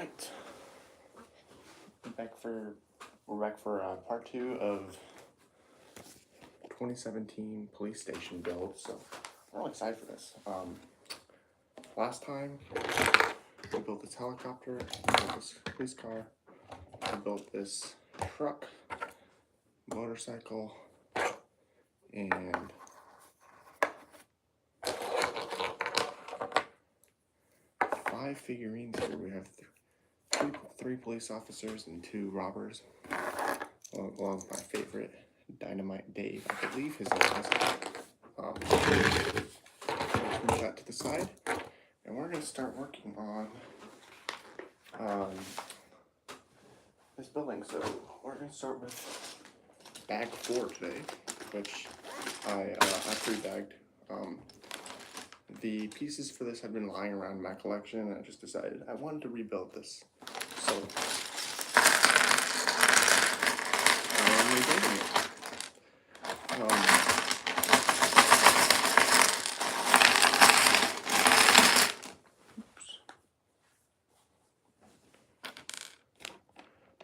right, we're back for part 2 of 2017 police station build. So I'm really excited for this. Last time we built this helicopter, we built this police car, we built this truck, motorcycle, and 5 figurines here. We have three police officers and 2 robbers. Well, my favorite, Dynamite Dave, I believe his name is. Move that to the side, and we're going to start working on this building. So we're going to start with bag 4 today, which I pre-bagged. The pieces for this had been lying around in my collection, and I just decided I wanted to rebuild this. So I'm rebuilding it.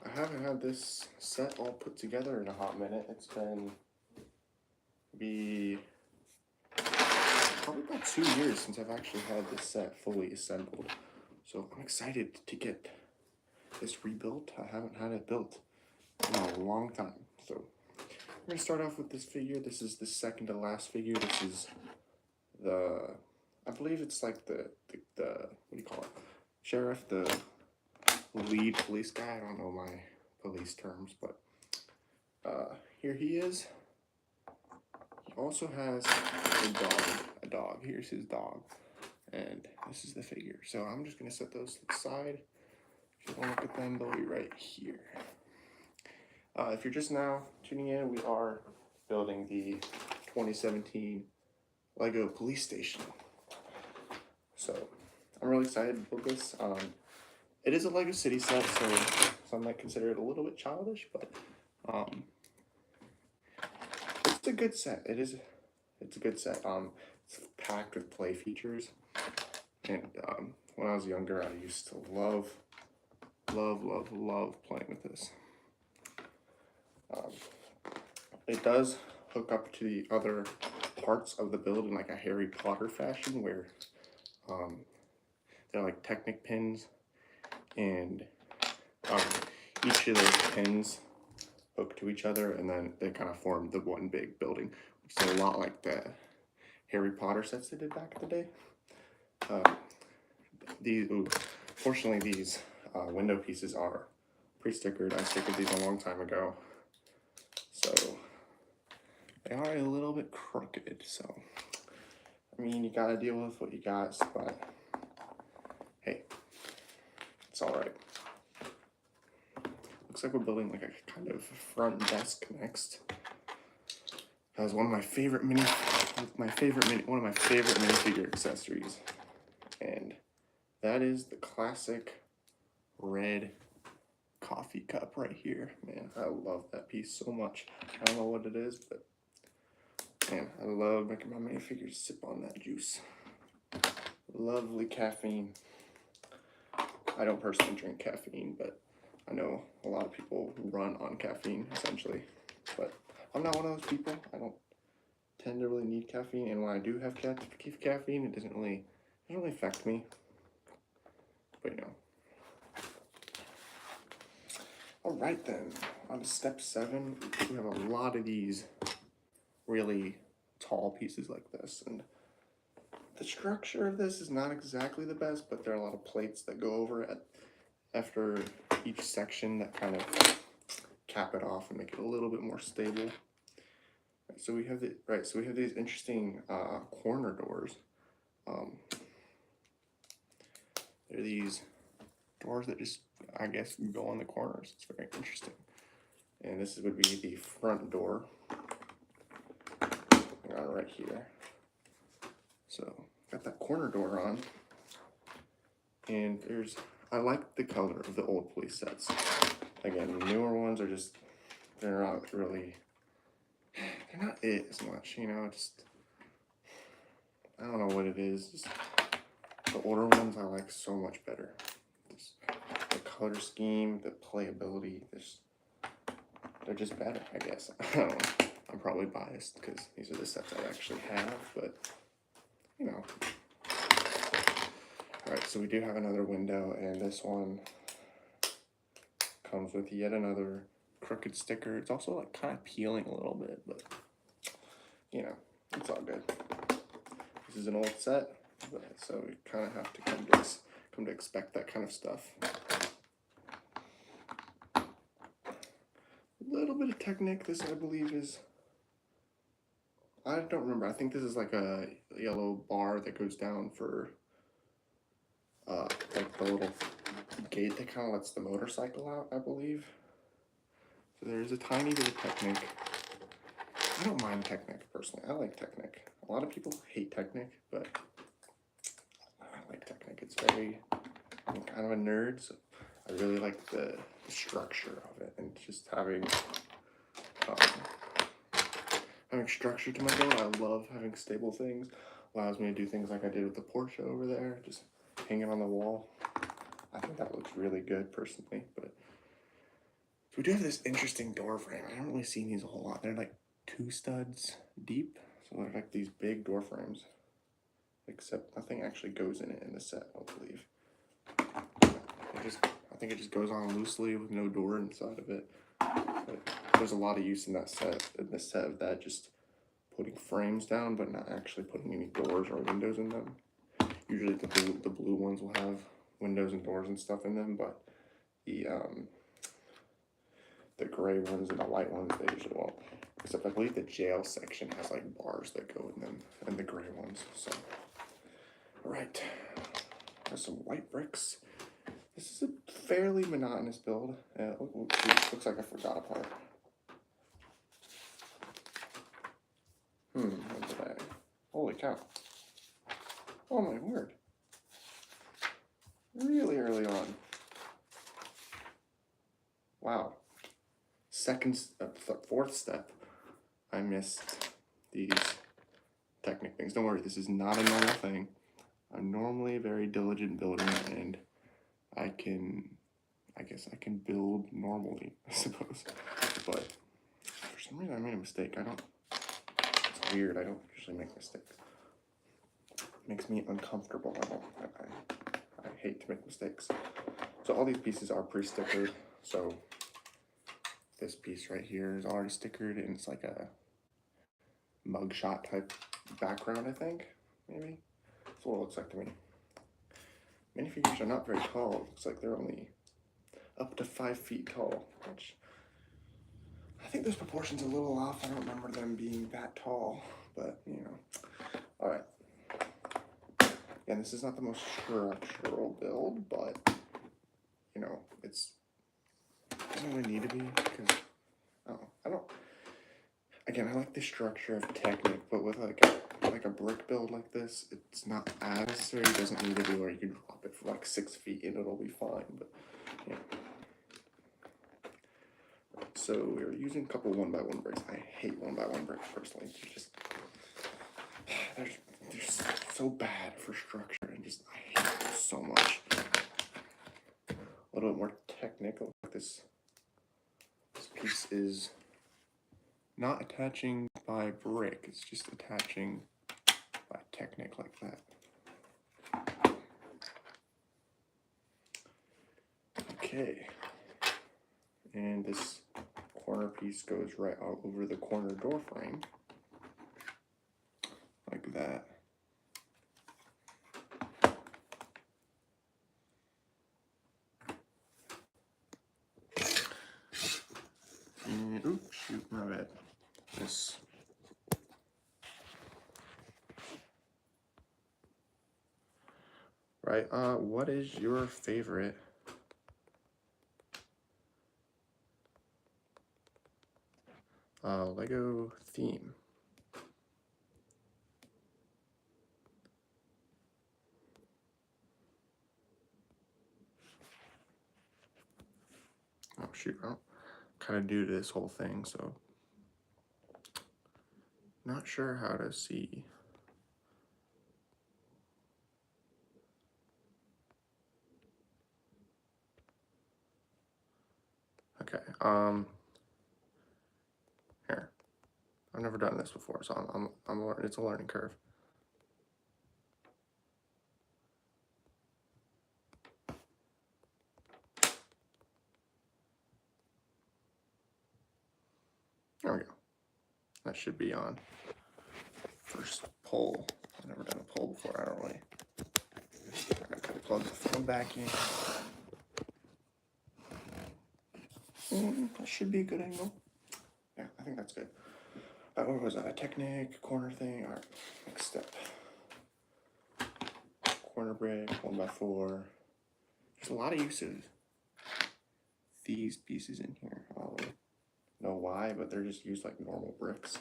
I haven't had this set all put together in a hot minute. It's been probably about 2 years since I've actually had this set fully assembled. So I'm excited to get this rebuilt. I haven't had it built in a long time. So we're gonna start off with this figure. This is the second to last figure. This is I believe it's like the what do you call it? Sheriff, the lead police guy. I don't know my police terms, but here he is. He also has a dog. Here's his dog, and this is the figure. So I'm just gonna set those to the side. If you want to look at them, they'll be right here. If you're just now tuning in, we are building the 2017 Lego Police Station. So I'm really excited to build this. It is a Lego City set, so some might consider it a little bit childish, but it's a good set. It's a good set. It's packed with play features, and when I was younger, I used to love playing with this. It does hook up to the other parts of the build in like a Harry Potter fashion, where they're like Technic pins, and each of those pins hook to each other, and then they kind of form the one big building, which is a lot like the Harry Potter sets they did back in the day. Fortunately, these window pieces are pre-stickered. I stickered these a long time ago, so they are a little bit crooked. So I mean, you gotta deal with what you got, but hey, it's all right. Looks like we're building like a kind of front desk next. That was one of my favorite minifigure accessories, and that is the classic red coffee cup right here. Man, I love that piece so much. I don't know what it is, but man, I love making my minifigures sip on that juice. Lovely caffeine. I don't personally drink caffeine, but I know a lot of people run on caffeine, essentially. But I'm not one of those people. I don't tend to really need caffeine, and when I do have caffeine, it doesn't really affect me. But you know. All right then, on to step 7. We have a lot of these really tall pieces like this, and the structure of this is not exactly the best, but there are a lot of plates that go over it after each section that kind of cap it off and make it a little bit more stable. So we have these interesting corner doors. They're these doors that just, I guess, go on the corners. It's very interesting. And this would be the front door. Right here. So got that corner door on, and I like the color of the old police sets. Again, the newer ones are just, they're not it as much, you know. Just, I don't know what it is. Just the older ones I like so much better. the color scheme, the playability, they're just better, I guess. I don't know. I'm probably biased because these are the sets I actually have, but you know. Alright, so we do have another window, and this one comes with yet another crooked sticker. It's also like kind of peeling a little bit, but you know, it's all good. This is an old set, but so we kind of have to come to expect that kind of stuff. A little bit of Technic. This, I believe, is, I don't remember. I think this is like a yellow bar that goes down for like the little gate that kind of lets the motorcycle out, I believe. So there's a tiny bit of Technic. I don't mind Technic personally. I like Technic. A lot of people hate Technic, but I like Technic. It's very, I'm kind of a nerd, so I really like the structure of it, and just having structure to my build. I love having stable things. Allows me to do things like I did with the Porsche over there, just hang it on the wall. I think that looks really good personally. But so we do have this interesting door frame. I haven't really seen these a whole lot. They're like 2 studs deep, so they're like these big door frames. Except nothing actually goes in it in the set, I believe. I think it just goes on loosely with no door inside of it. But there's a lot of use in this set of that, just putting frames down, but not actually putting any doors or windows in them. Usually the blue ones will have windows and doors and stuff in them, but the gray ones and the white ones, they usually won't. Except I believe the jail section has like bars that go in them, and the gray ones. So, all right, there's some white bricks. This is a fairly monotonous build. Looks like I forgot a part. What did I? Holy cow. Oh my word. Really early on. Wow. Fourth step, I missed these Technic things. Don't worry, this is not a normal thing. I'm normally a very diligent builder, and I guess I can build normally, I suppose. But for some reason I made a mistake. It's weird, I don't usually make mistakes. It makes me uncomfortable. I hate to make mistakes. So all these pieces are pre-stickered. So this piece right here is already stickered, and it's like a mugshot type background, I think, maybe. That's what it looks like to me. Minifigures are not very tall. It looks like they're only up to 5 feet tall, which I think those proportions are a little off. I don't remember them being that tall, but you know. All right. Again, this is not the most structural build, but you know, it doesn't really need to be, because I don't. Again, I like the structure of Technic, but with like a brick build like this, it's not as necessary. It doesn't need to be where you can drop it for like 6 feet and it'll be fine. But yeah. So we're using a couple 1x1 bricks. I hate 1x1 bricks personally. They're so bad for structure, and just I hate them so much. A little bit more technical. This piece is not attaching by brick, it's just attaching by Technic like that. Okay, and this corner piece goes right all over the corner door frame, like that. And, oops, shoot, my bad. This. Right, what is your favorite Lego theme? Oh shoot, I'm kind of new to this whole thing, so not sure how to see. Here, I've never done this before, so it's a learning curve. There we go. That should be on. First pull. I've never done a pull before. I don't really. I gotta plug the phone back in. That should be a good angle. Yeah, I think that's good. What was that? A Technic corner thing? All right, next step. Corner brick, 1x4. There's a lot of use of these pieces in here. I don't know why, but they're just used like normal bricks.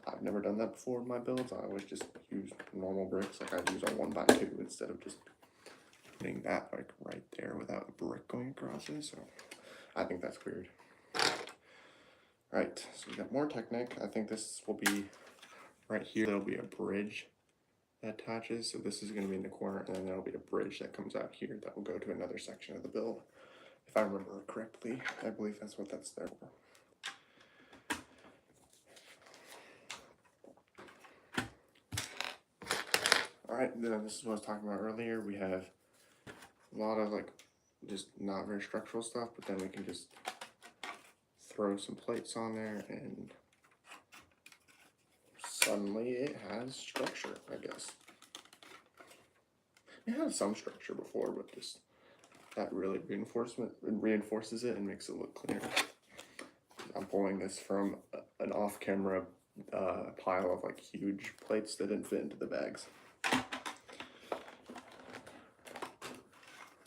I've never done that before in my builds. I always just use normal bricks, like I'd use a 1x2 instead of just putting that like right there without a brick going across it. So I think that's weird. Right, so we got more Technic. I think this will be right here. There'll be a bridge that attaches. So this is going to be in the corner, and then there'll be a bridge that comes out here that will go to another section of the build. If I remember correctly, I believe that's what that's there for. Alright, then this is what I was talking about earlier. We have a lot of like just not very structural stuff, but then we can just throw some plates on there and suddenly it has structure, I guess. It had some structure before, but just that really reinforces it and makes it look cleaner. I'm pulling this from an off-camera pile of like huge plates that didn't fit into the bags.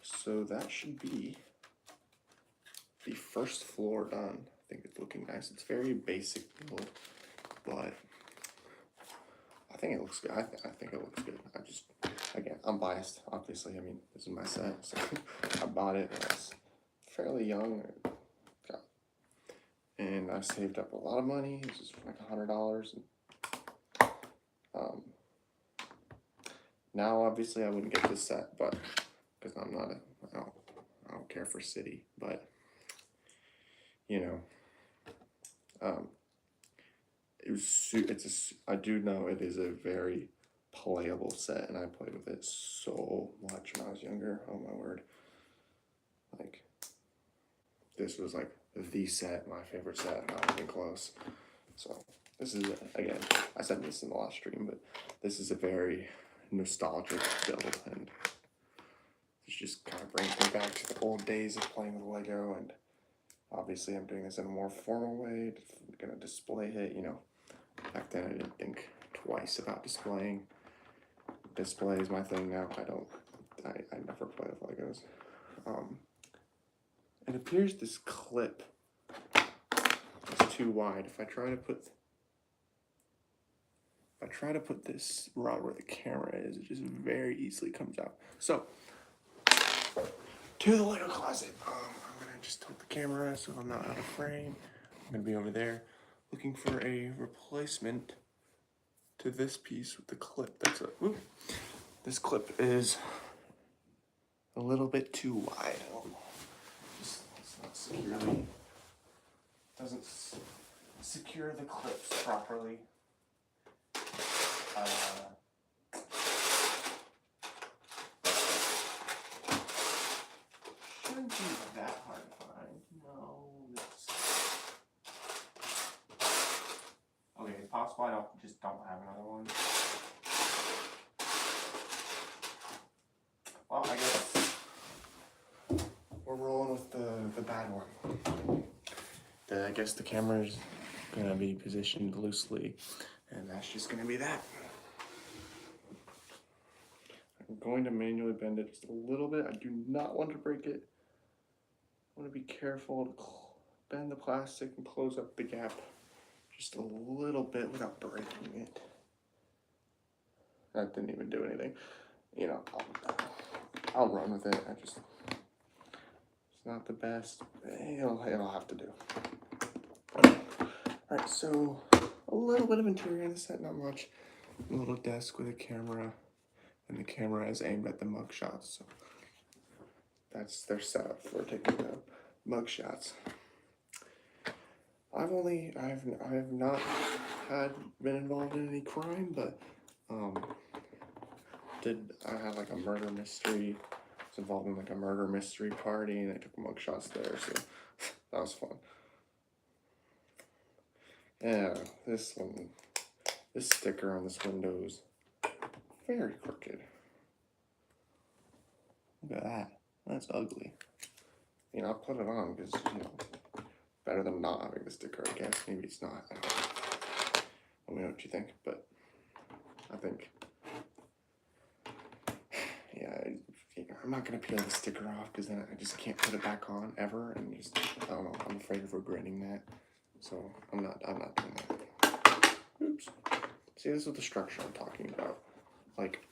So that should be the first floor done. I think it's looking nice. It's very basic build, but I think it looks good. I think it looks good. Again, I'm biased, obviously. I mean, this is my set, so I bought it when I was fairly young. And I saved up a lot of money. This is like $100. Now, obviously, I wouldn't get this set, but because I don't care for city, but you know, I do know it is a very playable set, and I played with it so much when I was younger. Oh my word! Like, this was like the set, my favorite set, not even close. So this is, again, I said this in the last stream, but this is a very nostalgic build, and it just kind of brings me back to the old days of playing with Lego. And obviously I'm doing this in a more formal way. I'm gonna display it, you know. Back then I didn't think twice about displaying. Display is my thing now. I never play with Legos. It appears this clip is too wide. If I try to put this right where the camera is, it just very easily comes out. So, to the Lego closet. I'm gonna just tilt the camera so I'm not out of frame. I'm gonna be over there looking for a replacement to this piece with the clip. This clip is a little bit too wide. It's not securely, doesn't secure the clips properly. Shouldn't be that hard to find. No, okay, it's possible I don't have another one. Well, I guess we're rolling with the bad one. I guess the camera's gonna be positioned loosely, and that's just gonna be that. I'm going to manually bend it just a little bit. I do not want to break it. I want to be careful to bend the plastic and close up the gap just a little bit without breaking it. That didn't even do anything. You know, I'll run with it. It's not the best. It'll have to do. Alright, so a little bit of interior in the set, not much. A little desk with a camera, and the camera is aimed at the mug shots. So that's their setup for taking the mug shots. I have not been involved in any crime, but I had like a murder mystery. I was involved in like a murder mystery party, and I took mugshots there, so that was fun. Yeah, this sticker on this window is very crooked. Look at that. That's ugly. You know, I'll put it on because, you know, better than not having the sticker, I guess. Maybe it's not. I don't know. Let me know what you think, but I think, yeah, I'm not going to peel the sticker off because then I just can't put it back on ever, and just, I don't know, I'm afraid of regretting that, so I'm not doing that. Oops. See, this is the structure I'm talking about. Like,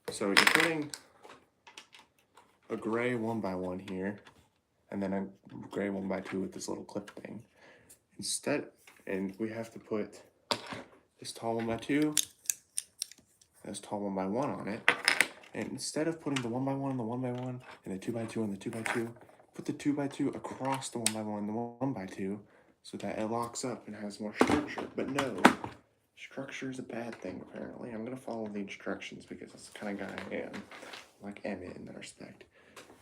so you're putting a gray 1x1 here, and then a gray 1x2 with this little clip thing. Instead, and we have to put this tall 1x2, this tall 1x1 on it. And instead of putting the 1x1 and the 1x1 and the 2x2 and the 2x2, put the 2x2 across the 1x1 and the 1x2 so that it locks up and has more structure. But no, structure is a bad thing apparently. I'm gonna follow the instructions because that's the kind of guy I am. I'm like Emmett in that respect.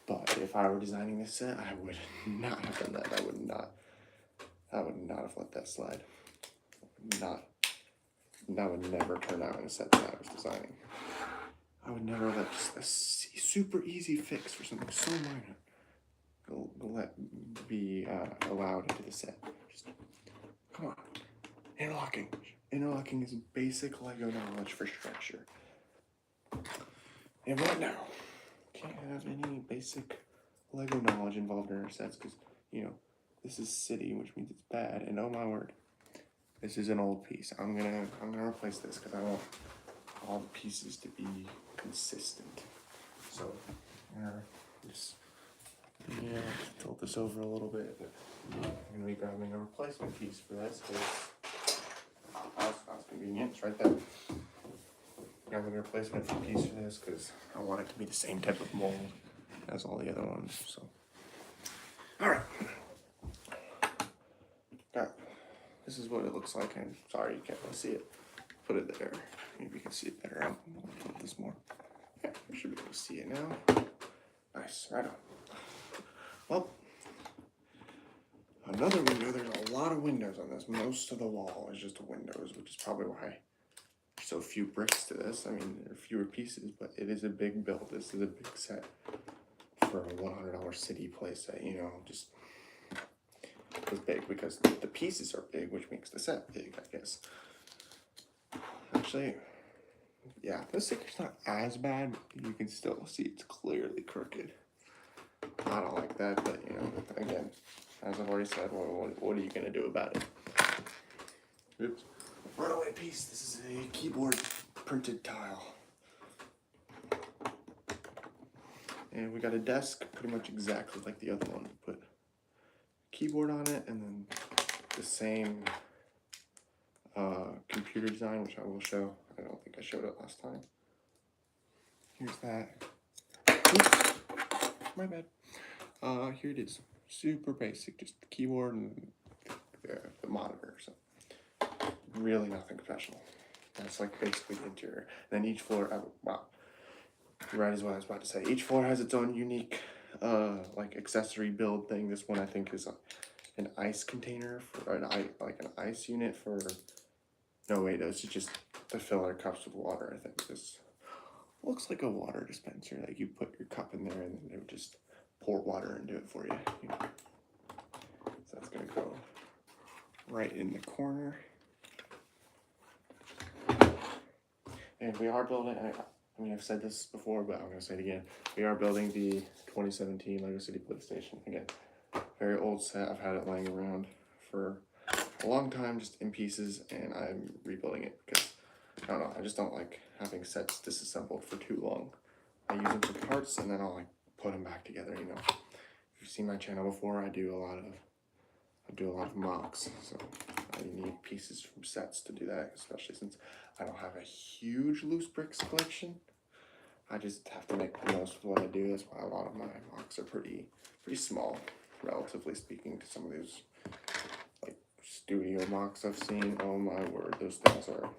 But if I were designing this set, I would not have done that. I would not have let that slide. That would never turn out in a set that I was designing. I would never let just a super easy fix for something so minor be allowed into the set. Just, come on. Interlocking. Interlocking is basic Lego knowledge for structure. And what now? Can't have any basic Lego knowledge involved in our sets because, you know, this is city, which means it's bad. And oh my word, this is an old piece. I'm gonna replace this because I want all the pieces to be consistent. So, just tilt this over a little bit. I'm gonna be grabbing a replacement piece for this because that's convenience right there. Grabbing a replacement piece for this because I want it to be the same type of mold as all the other ones. So, all right. This is what it looks like. I'm sorry you can't really see it. Put it there. Maybe you can see it better. I'll flip this more. Yeah, you should be able to see it now. Nice, right on. Well, another window. There's a lot of windows on this. Most of the wall is just windows, which is probably why there's so few bricks to this. I mean, there are fewer pieces, but it is a big build. This is a big set for a $100 city playset. You know, just it's big because the pieces are big, which makes the set big, I guess. Actually, yeah, this sticker's not as bad, but you can still see it's clearly crooked. I don't like that, but you know, again, as I've already said, what are you gonna do about it? Oops. Runaway piece. This is a keyboard printed tile. And we got a desk pretty much exactly like the other one. We put a keyboard on it and then the same computer design, which I will show. I don't think I showed it last time. Here's that. Oops, my bad. Here it is. Super basic, just the keyboard and the monitor. So really nothing special. That's like basically the interior. And then each floor, wow, right is what I was about to say. Each floor has its own unique like accessory build thing. This one I think is an ice container for an ice unit for. No wait, it's just to fill our cups with water. I think this looks like a water dispenser. Like you put your cup in there and then it would just pour water into it for you. You know? So that's gonna go right in the corner. And we are building. I mean, I've said this before, but I'm gonna say it again. We are building the 2017 Lego City PlayStation again. Very old set. I've had it laying around for a long time, just in pieces, and I'm rebuilding it because I don't know. I just don't like having sets disassembled for too long. I use them for parts, and then I'll like put them back together. You know, if you've seen my channel before, I do a lot of mocks, so I need pieces from sets to do that, especially since I don't have a huge loose bricks collection. I just have to make the most of what I do. That's why a lot of my mocks are pretty small, relatively speaking, to some of these studio mocks I've seen, oh my word, those things are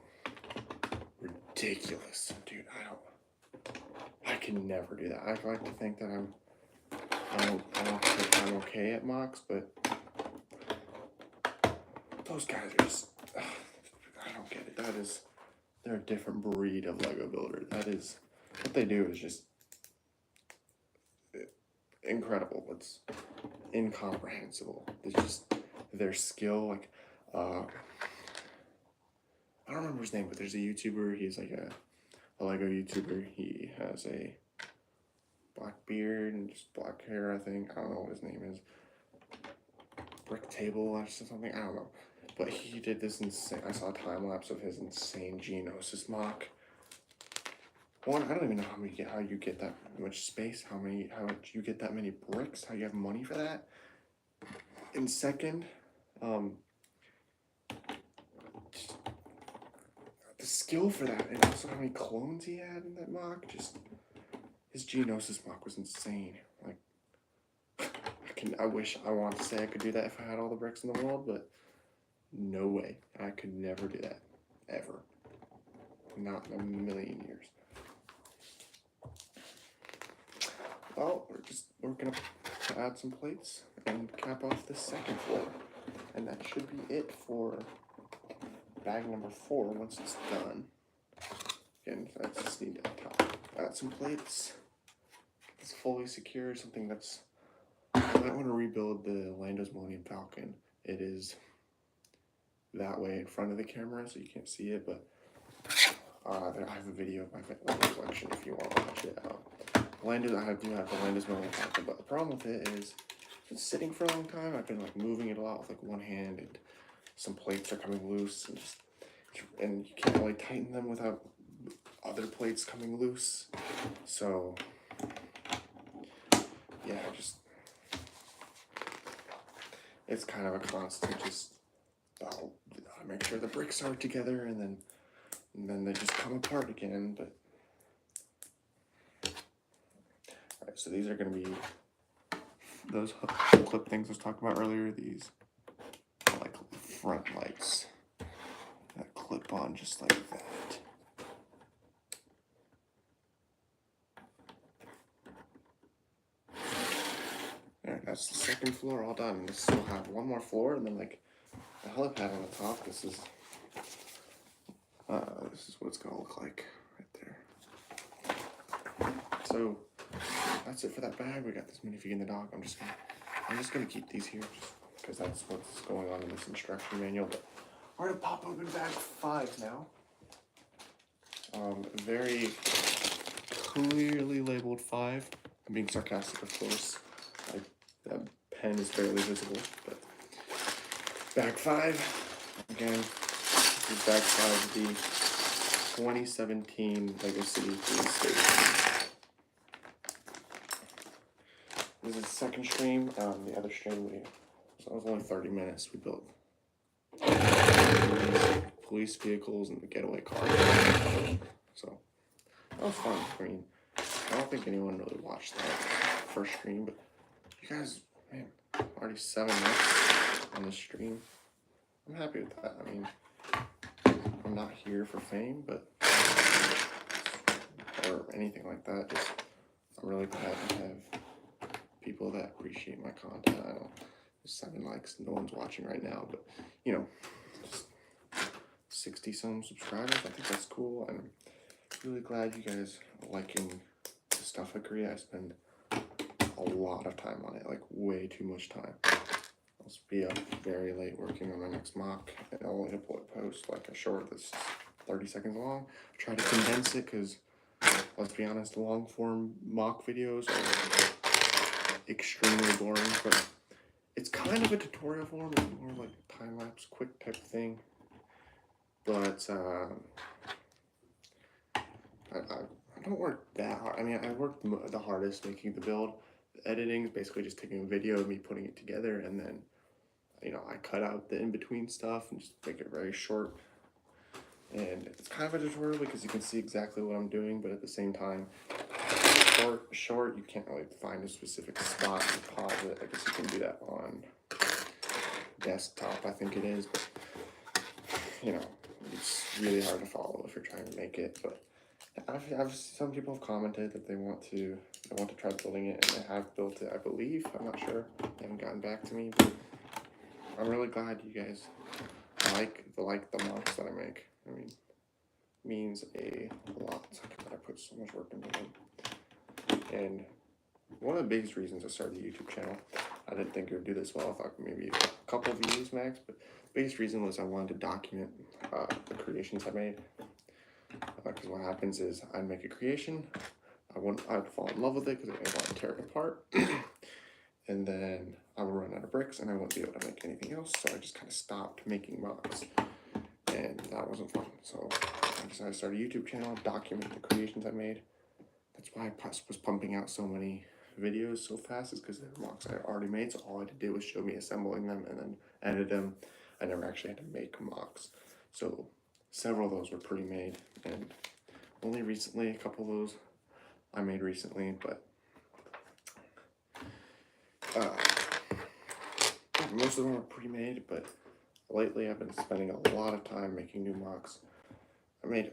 ridiculous. Dude, I can never do that. I like to think that I'm okay at mocks, but those guys are just, I don't get it. They're a different breed of Lego builder. That is, what they do is just incredible. It's incomprehensible. It's just their skill. Like, I don't remember his name, but there's a YouTuber. He's like a Lego YouTuber. He has a black beard and just black hair, I think. I don't know what his name is. Brick Table or something. I don't know. But he did this insane. I saw a time lapse of his insane Geonosis mock. One, I don't even know how you get that much space, how you get that many bricks, how you have money for that. And second, the skill for that, and also how many clones he had in that mock. Just his Geonosis mock was insane. Like, I want to say I could do that if I had all the bricks in the world, but no way. I could never do that, ever. Not in a million years. Well, we're gonna add some plates and cap off the second floor, and that should be it for bag number 4 once it's done. Again, I just need to add some plates. Get this fully secure. Something that's, I might want to rebuild the Lando's Millennium Falcon. It is that way in front of the camera, so you can't see it, but I have a video of my collection if you want to watch it. I do have the Lando's Millennium Falcon, but the problem with it is it's sitting for a long time. I've been like moving it a lot with like one hand, and some plates are coming loose, and you can't really tighten them without other plates coming loose. So yeah, it's kind of a constant. I'll make sure the bricks are together, and then they just come apart again. But all right, so these are going to be those hook clip things I was talking about earlier. These are like front lights that clip on just like that. Alright, that's the second floor all done. This will have one more floor, and then like a helipad on the top. This is what it's gonna look like right there. So that's it for that bag. We got this minifig in the dog. I'm just gonna keep these here just because that's what's going on in this instruction manual. But we're gonna pop open bag 5 now. Very clearly labeled 5. I'm being sarcastic, of course. The pen is barely visible, but bag 5 again. This is bag 5 of the 2017 Lego City Police Station. This is the second stream. The other stream so it was only 30 minutes. We built police vehicles and the getaway car. So that was fun. I mean, I don't think anyone really watched that first stream, but you guys, man, already 7 minutes on the stream. I'm happy with that. I mean, I'm not here for fame, or anything like that. Just, I'm really glad to have people that appreciate my content. I don't, 7 likes, no one's watching right now, but you know, just 60 some subscribers. I think that's cool. I'm really glad you guys are liking the stuff I create. I spend a lot of time on it, like way too much time. I'll be up very late working on my next mock, and I'll only post like a short that's 30 seconds long. Try to condense it because, let's be honest, long form mock videos are extremely boring, but it's kind of a tutorial form. It's more like time lapse, quick type of thing. But I don't work that hard. I mean, I work the hardest making the build. The editing is basically just taking a video of me putting it together, and then, you know, I cut out the in-between stuff and just make it very short. And it's kind of a tutorial because you can see exactly what I'm doing, but at the same time, short, you can't really find a specific spot to pause it. I guess you can do that on desktop, I think it is, but you know, it's really hard to follow if you're trying to make it. But I've some people have commented that they want to try building it, and they have built it, I believe. I'm not sure. They haven't gotten back to me, but I'm really glad you guys like the mocks that I make. I mean, it means a lot. I put so much work into them, and one of the biggest reasons I started the YouTube channel, I didn't think it would do this well. I thought maybe a couple of views max, but the biggest reason was I wanted to document the creations I made. Because what happens is I'd make a creation, I'd fall in love with it because I want to tear it apart, and then I would run out of bricks and I wouldn't be able to make anything else. So I just kind of stopped making mocks, and that wasn't fun. So I decided to start a YouTube channel, document the creations I made. That's why I was pumping out so many videos so fast, is because they were mocks I already made. So all I had to do was show me assembling them and then edit them. I never actually had to make mocks. So several of those were pre-made, and only recently, a couple of those I made recently, but most of them are pre-made, but lately I've been spending a lot of time making new mocks. I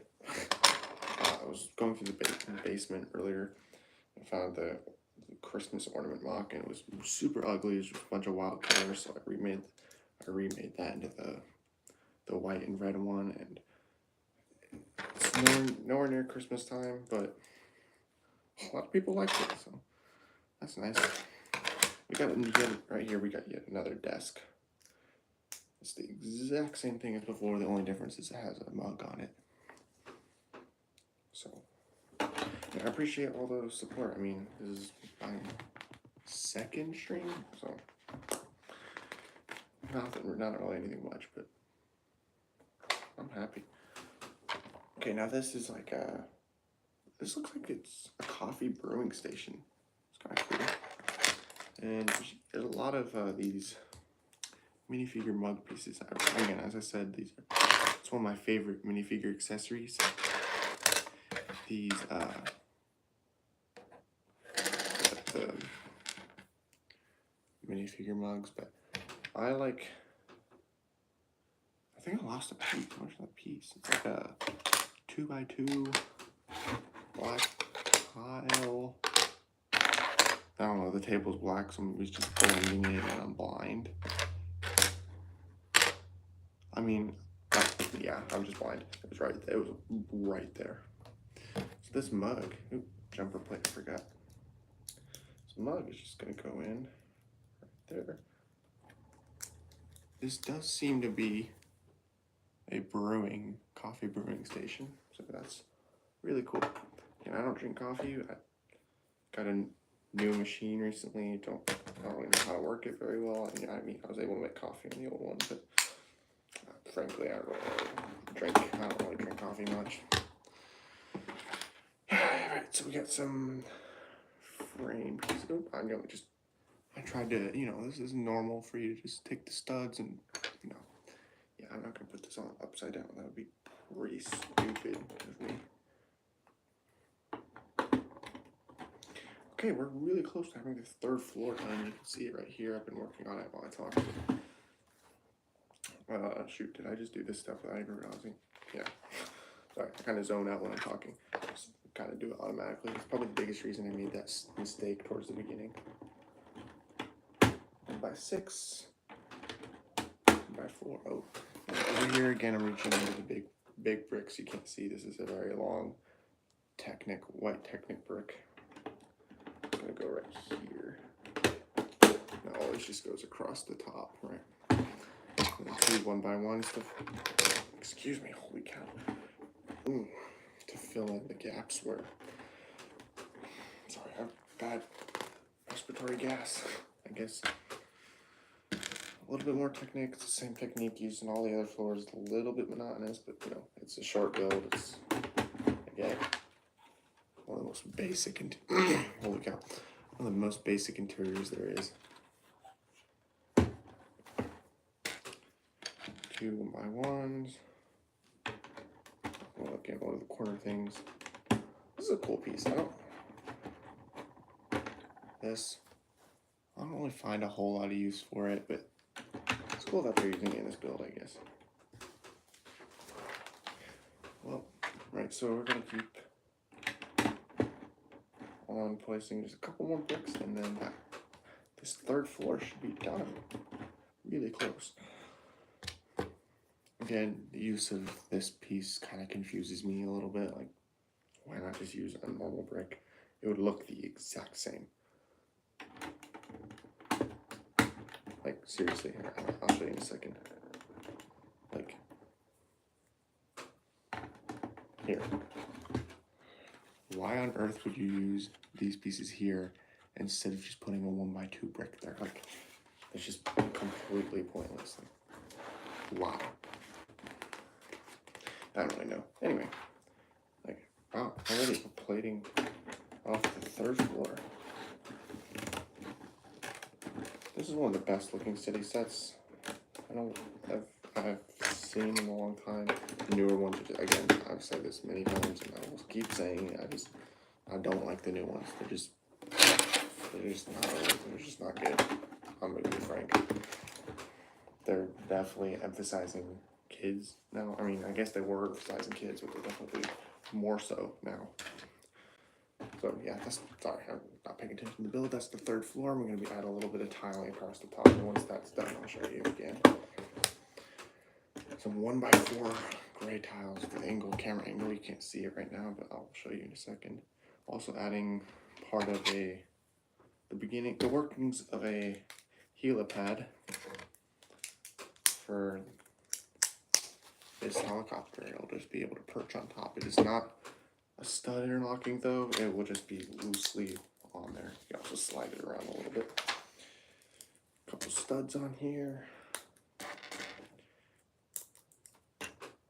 was going through the basement earlier and found the Christmas ornament mock, and it was super ugly. It was just a bunch of wild colors, so I remade that into the white and red one, and it's nowhere near Christmas time, but a lot of people liked it, so that's nice. We got right here. We got yet another desk. It's the exact same thing as before. The only difference is it has a mug on it. So yeah, I appreciate all the support. I mean, this is my second stream, so not really anything much, but I'm happy. Okay, now this is like this looks like it's a coffee brewing station. It's kind of cool. And there's a lot of these minifigure mug pieces. Again, as I said, it's one of my favorite minifigure accessories. These the minifigure mugs, but I think I lost a piece. Where's that piece? It's like a 2x2 black tile. I don't know, the table's black, so somebody's just blending it and I'm blind. I mean, yeah, I'm just blind. It was right there. So this mug, jumper plate, I forgot. This mug is just gonna go in right there. This does seem to be a coffee brewing station, so that's really cool. And I don't drink coffee. I got a new machine recently. I don't really know how to work it very well. I mean, I was able to make coffee on the old one, but frankly, I don't really drink coffee much. Alright, so we got some frame pieces. I tried to, this is normal for you to just take the studs and, yeah, I'm not gonna put this on upside down. That would be pretty stupid of me. Okay, we're really close to having the third floor done. You can see it right here. I've been working on it while I talk. Shoot, did I just do this stuff without even realizing? Yeah. Sorry, I kind of zone out when I'm talking. Just kind of do it automatically. It's probably the biggest reason I made that mistake towards the beginning. 1x6. 1x4. Oh. Over here again, I'm reaching into the big bricks. You can't see. This is a very long white Technic brick. I'm gonna go right here. No, it just goes across the top, right? And then 2 1x1 stuff. Excuse me, holy cow. To fill in the gaps where. Sorry, I've got respiratory gas, I guess. A little bit more technique. It's the same technique used in all the other floors. A little bit monotonous, but it's a short build. It's, again, one of the most basic, holy cow, one of the most basic interiors there is. 2 1x1s. Well, again, one of the corner things. This is a cool piece. I don't really find a whole lot of use for it, but it's cool that they're using it in this build, I guess. Well, right, so we're gonna keep on placing just a couple more bricks, and then this third floor should be done. Really close. Again, the use of this piece kind of confuses me a little bit. Like, why not just use a normal brick? It would look the exact same. Like, seriously, I'll show you in a second. Like, here. Why on earth would you use these pieces here instead of just putting a 1x2 brick there? Like, it's just completely pointless. Like, why? I don't really know. Anyway, like, wow, already we're plating off the third floor. This is one of the best looking city sets I've seen in a long time. The newer ones, again, I've said this many times, and I will keep saying it. I don't like the new ones. They're just not good. I'm gonna be frank. They're definitely emphasizing kids now. I mean, I guess they were emphasizing kids, but they're definitely more so now. So yeah, sorry, I'm not paying attention to the build. That's the third floor. We're gonna be adding a little bit of tiling across the top, and once that's done, I'll show you again. Some 1x4 gray tiles with camera angle. You can't see it right now, but I'll show you in a second. Also adding part of the workings of a helipad for this helicopter. It'll just be able to perch on top. It is not a stud interlocking though. It will just be loosely on there. You can also slide it around a little bit. A couple studs on here.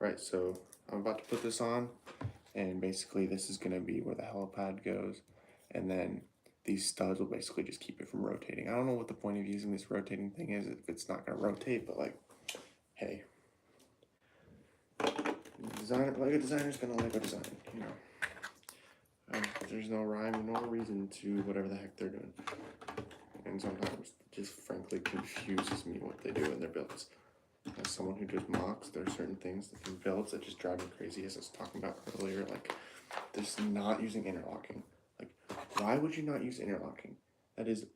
Right, so I'm about to put this on, and basically this is gonna be where the helipad goes, and then these studs will basically just keep it from rotating. I don't know what the point of using this rotating thing is if it's not gonna rotate, but like, hey. Lego designer's gonna Lego design, you know. There's no rhyme, no reason to whatever the heck they're doing. And sometimes it just frankly confuses me what they do in their builds. As someone who just mocks, there are certain things in builds that just drive me crazy, as I was talking about earlier, like this not using interlocking. Like, why would you not use interlocking? That is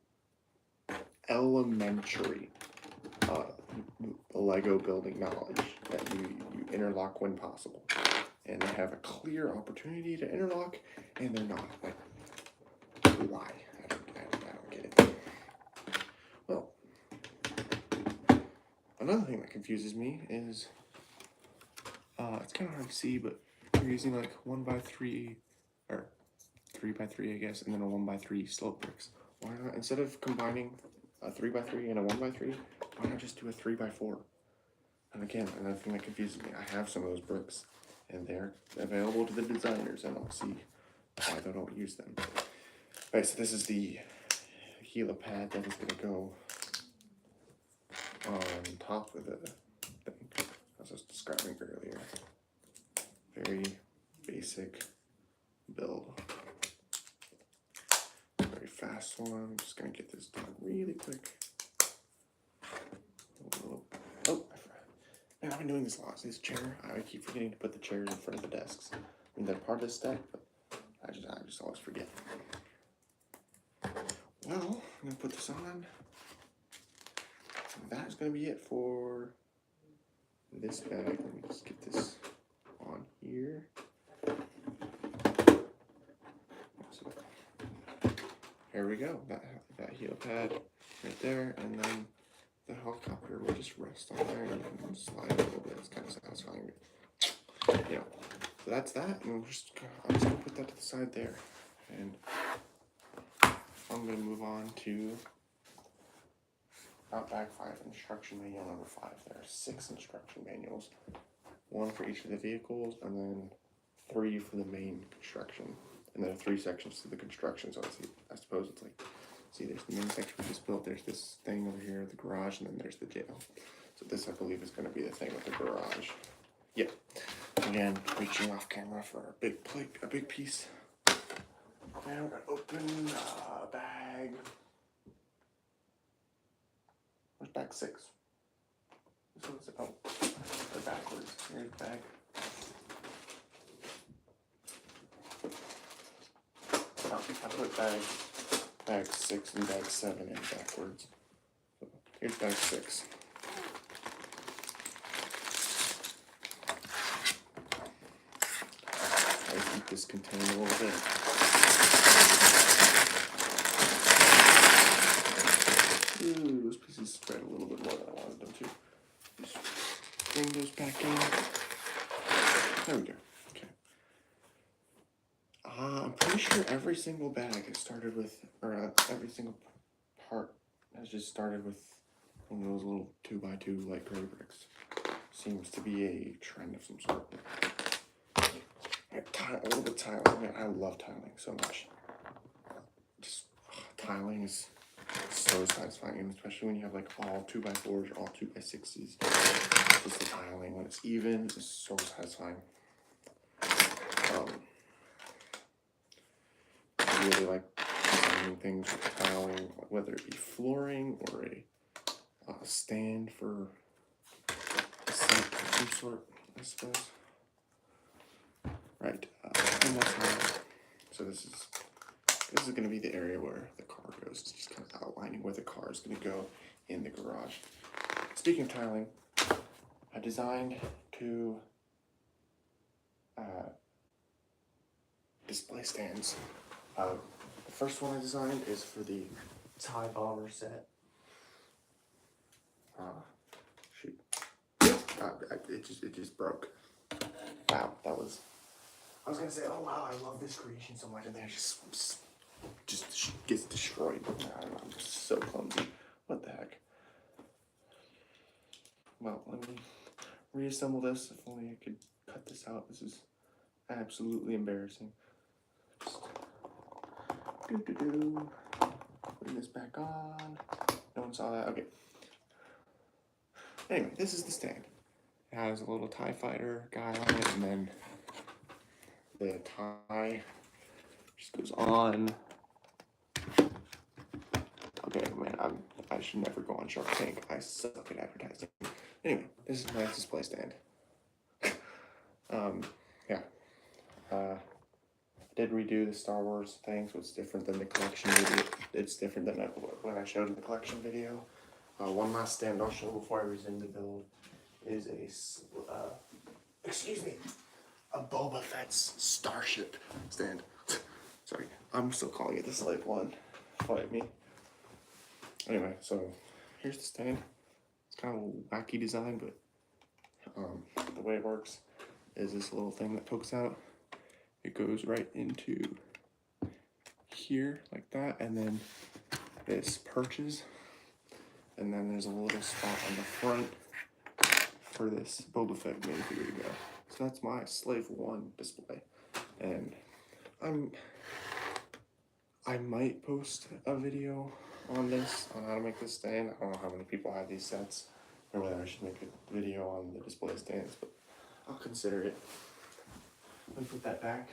elementary Lego building knowledge, that you interlock when possible. And they have a clear opportunity to interlock, and they're not. Like, why? I don't get it. Well, another thing that confuses me is, it's kind of hard to see, but you're using like 1x3, or 3x3, I guess, and then a 1x3 slope bricks. Why not, instead of combining a 3x3 and a 1x3, why not just do a 3x4? And again, another thing that confuses me, I have some of those bricks, and they're available to the designers. I don't see why they don't use them. Alright, so this is the helipad that is going to go on top of the thing, as I was describing earlier. Very basic build. Very fast one. I'm just going to get this done really quick. Oh, man, I've been doing this a lot. This chair, I keep forgetting to put the chairs in front of the desks. I mean, they're part of the stack, but I just always forget. Well, I'm gonna put this on. That's gonna be it for this bag. Let me just get this on here. So, here we go. That helipad right there, and then the helicopter will just rest on there and you can slide a little bit. It's kind of satisfying. You know, so that's that, and I'm just gonna put that to the side there, and I'm gonna move on to Outback 5 instruction manual number 5. There are 6 instruction manuals, 1 for each of the vehicles, and then 3 for the main construction, and there are 3 sections to the construction. So I suppose it's like, see, there's the main section we just built, there's this thing over here, the garage, and then there's the jail. So this, I believe, is going to be the thing with the garage. Yeah. Again, reaching off camera for a big plate, a big piece. Now we're going to open bag. Where's bag 6? So it's, oh, they're backwards. Here's bag. Oh, I put bag 6 and bag 7 in backwards. So here's bag 6. Try to keep this contained a little bit. Ooh, those pieces spread a little bit more than I wanted them to. Just bring those back in. There we go. Okay. I'm pretty sure every single bag has started with, or every single part has just started with one of those little 2x2 like gray bricks. Seems to be a trend of some sort. A little bit tiling. Man, I love tiling so much. Just tiling is so satisfying, especially when you have like all 2x4s or all 2x6s. Just the tiling when it's even is so satisfying. I really like designing things with tiling, whether it be flooring or a stand for a set of some sort, I suppose. Right, and that's how. So this is going to be the area where the car goes. It's just kind of outlining where the car is going to go in the garage. Speaking of tiling, I designed 2 display stands. The first one I designed is for the Tie Bomber set. Shoot. It just broke. Wow, that was. I was gonna say, oh wow, I love this creation so much, and then it just gets destroyed. I don't know, I'm just so clumsy. What the heck? Well, let me reassemble this. If only I could cut this out. This is absolutely embarrassing. Just putting this back on. No one saw that. Okay. Anyway, this is the stand. It has a little TIE Fighter guy on it, and then the tie just goes on. Okay, man, I should never go on Shark Tank. I suck at advertising. Anyway, this is my display stand. Yeah. I did redo the Star Wars thing, so it's different than the collection video. It's different than when I showed in the collection video. One last stand I'll show before I resume the build is a Boba Fett's Starship stand. Sorry, I'm still calling it the Slave One. Fight me. Anyway, so here's the stand. It's kind of a wacky design, but the way it works is this little thing that pokes out. It goes right into here like that, and then this perches, and then there's a little spot on the front for this Boba Fett minifigure to go. So that's my Slave One display, and I might post a video on this, on how to make this stand. I don't know how many people have these sets, or whether I should make a video on the display stands, but I'll consider it. Let me put that back.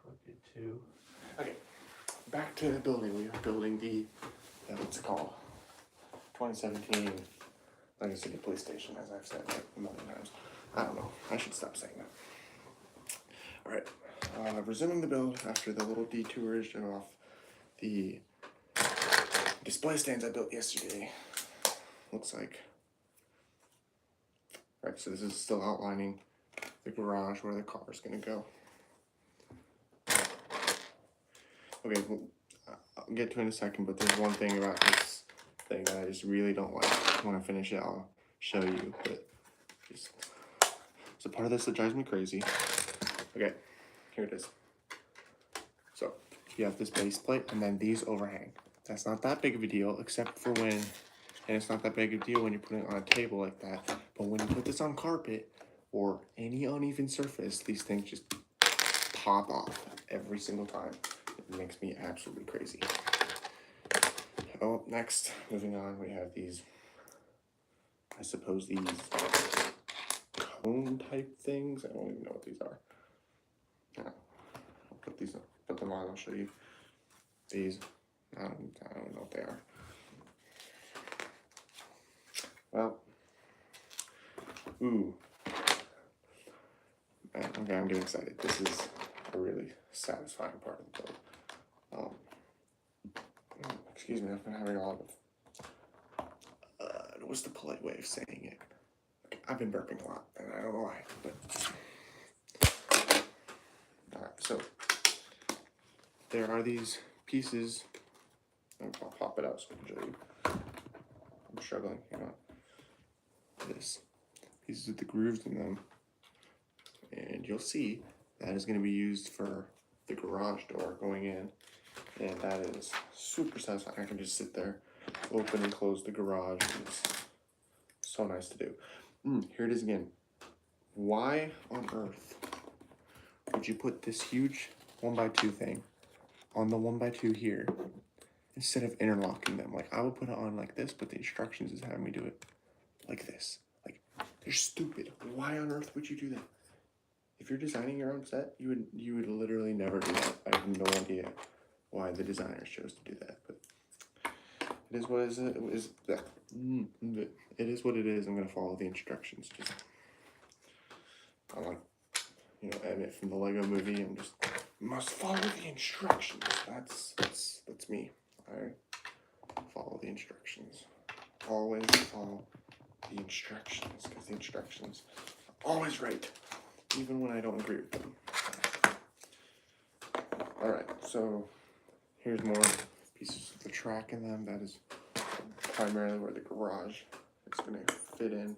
Crooked too. Okay, back to the building. We are building the, what's it called? 2017 Lego City Police Station, as I've said like a million times. I don't know. I should stop saying that. Alright, resuming the build after the little detour to show off the display stands I built yesterday. Looks like. Right, so this is still outlining the garage where the car is going to go. Okay, well, I'll get to it in a second, but there's one thing about this thing that I just really don't like. When I finish it, I'll show you, but just, it's a part of this that drives me crazy. Okay, here it is. So, you have this base plate, and then these overhang. That's not that big of a deal, except for when, and it's not that big of a deal when you're putting it on a table like that, but when you put this on carpet, or any uneven surface, these things just pop off every single time. It makes me absolutely crazy. Oh, next, moving on, we have these, I suppose these cone type things. I don't even know what these are. I'll put them on, I'll show you. These, I don't know what they are. Well, ooh. Okay, I'm getting excited. This is a really satisfying part of the build. Excuse me, I've been having a lot of, what's the polite way of saying it? I've been burping a lot, and I don't know why, but. Alright, so, there are these pieces. I'll pop it out so I can show you. I'm struggling, you know. This. Pieces with the grooves in them. And you'll see that is going to be used for the garage door going in. And that is super satisfying. I can just sit there, open and close the garage. It's so nice to do. Here it is again. Why on earth would you put this huge 1x2 thing on the 1x2 here instead of interlocking them? Like, I would put it on like this, but the instructions is having me do it like this. Like, they're stupid. Why on earth would you do that? If you're designing your own set, you would literally never do that. I have no idea why the designers chose to do that, but it is what it is. It is what it is. I'm gonna follow the instructions. Just, I'm like, you know, Emmett from the Lego Movie. I'm just must follow the instructions. That's me. I follow the instructions. Always follow the instructions, because the instructions are always right, even when I don't agree with them. Alright, so here's more pieces of the track in them. That is primarily where the garage is going to fit in.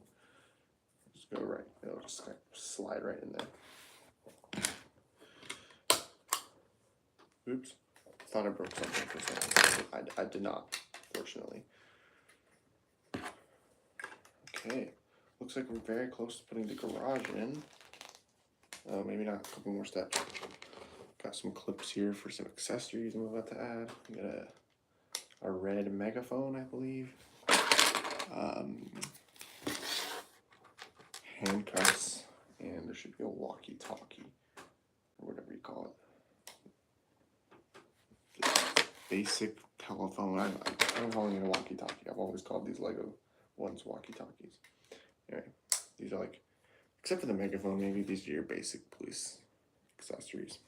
Just go right, it'll just kind of slide right in there. Oops, thought I broke something for a second. I did not, fortunately. Okay, looks like we're very close to putting the garage in. Maybe not, a couple more steps. Got some clips here for some accessories I'm about to add. We got a red megaphone, I believe. Handcuffs, and there should be a walkie-talkie, or whatever you call it. Just basic telephone. I don't call it a walkie-talkie. I've always called these Lego ones walkie-talkies. Anyway, these are like, except for the megaphone, maybe these are your basic police accessories.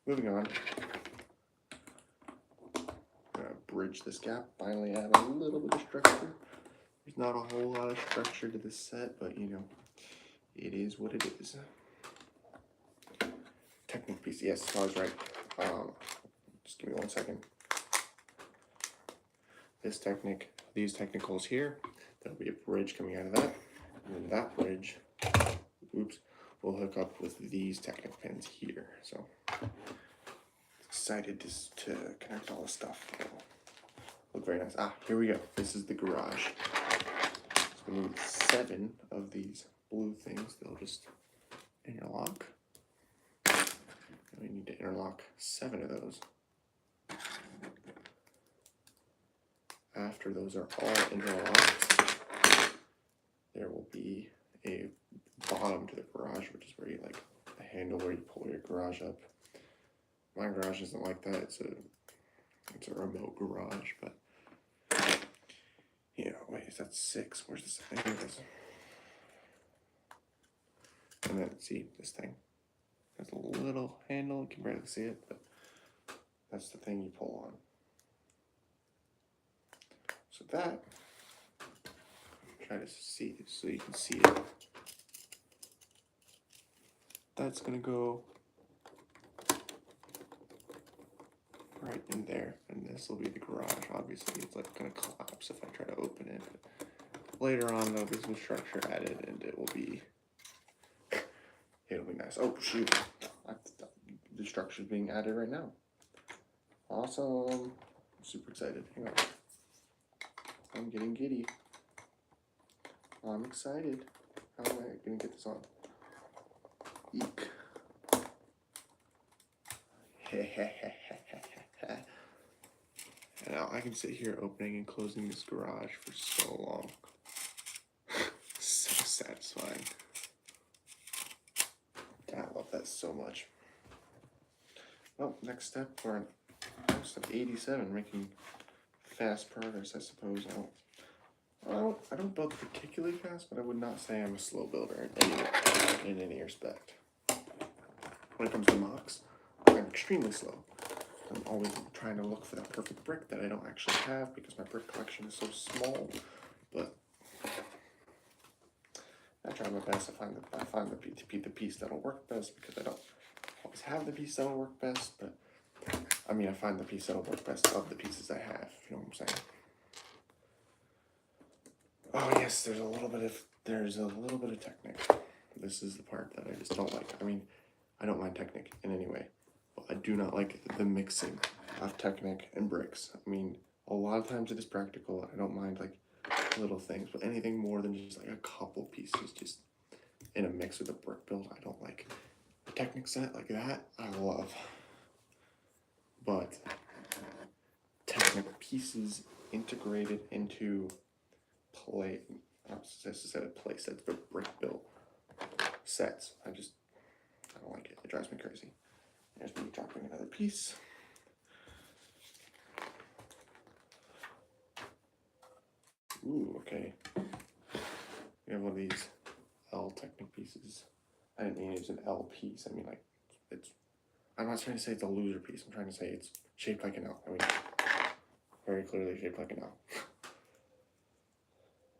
Moving on. I'm gonna bridge this gap, finally add a little bit of structure. There's not a whole lot of structure to this set, but you know, it is what it is. Technic piece, yes, I was right. Just give me 1 second. This Technic, these Technicals here, there'll be a bridge coming out of that, and then that bridge, oops, will hook up with these Technic pins here. So excited to connect all this stuff. It'll look very nice. Here we go. This is the garage. So we need 7 of these blue things. They'll just interlock. And we need to interlock 7 of those. After those are all interlocked, there will be a bottom to the garage, which is where you like the handle where you pull your garage up. My garage isn't like that. It's a remote garage, but you know, wait, is that 6? Where's this thing? Here it is. And then see this thing has a little handle. You can barely see it, but that's the thing you pull on. So that, try to see it so you can see it. That's gonna go right in there, and this will be the garage. Obviously, it's like gonna collapse if I try to open it. But later on, there'll be some structure added, and it'll be nice. Oh shoot, the structure's being added right now. Awesome! I'm super excited. Hang on, I'm getting giddy. I'm excited. How am I gonna get this on? Eek. And now I can sit here opening and closing this garage for so long. So satisfying. I love that so much. Well, next step, we're on step 87, making fast progress, I suppose. Well, I don't build particularly fast, but I would not say I'm a slow builder in any respect. When it comes to mocks, I'm extremely slow. I'm always trying to look for that perfect brick that I don't actually have because my brick collection is so small. But I try my best to find the piece that'll work best because I don't always have the piece that'll work best. But I mean, I find the piece that'll work best of the pieces I have. You know what I'm saying? Oh yes, there's a little bit of Technic. This is the part that I just don't like. I mean, I don't mind Technic in any way, but I do not like the mixing of Technic and bricks. I mean, a lot of times it is practical. I don't mind like little things, but anything more than just like a couple pieces just in a mix with a brick build, I don't like. A Technic set like that, I love. But Technic pieces integrated into play, I said a play sets, but brick built sets. I don't like it. It drives me crazy. There's me dropping another piece. Ooh, okay. We have one of these L Technic pieces. I didn't mean it's an L piece. I mean like I'm not trying to say it's a loser piece. I'm trying to say it's shaped like an L. I mean, very clearly shaped like an L.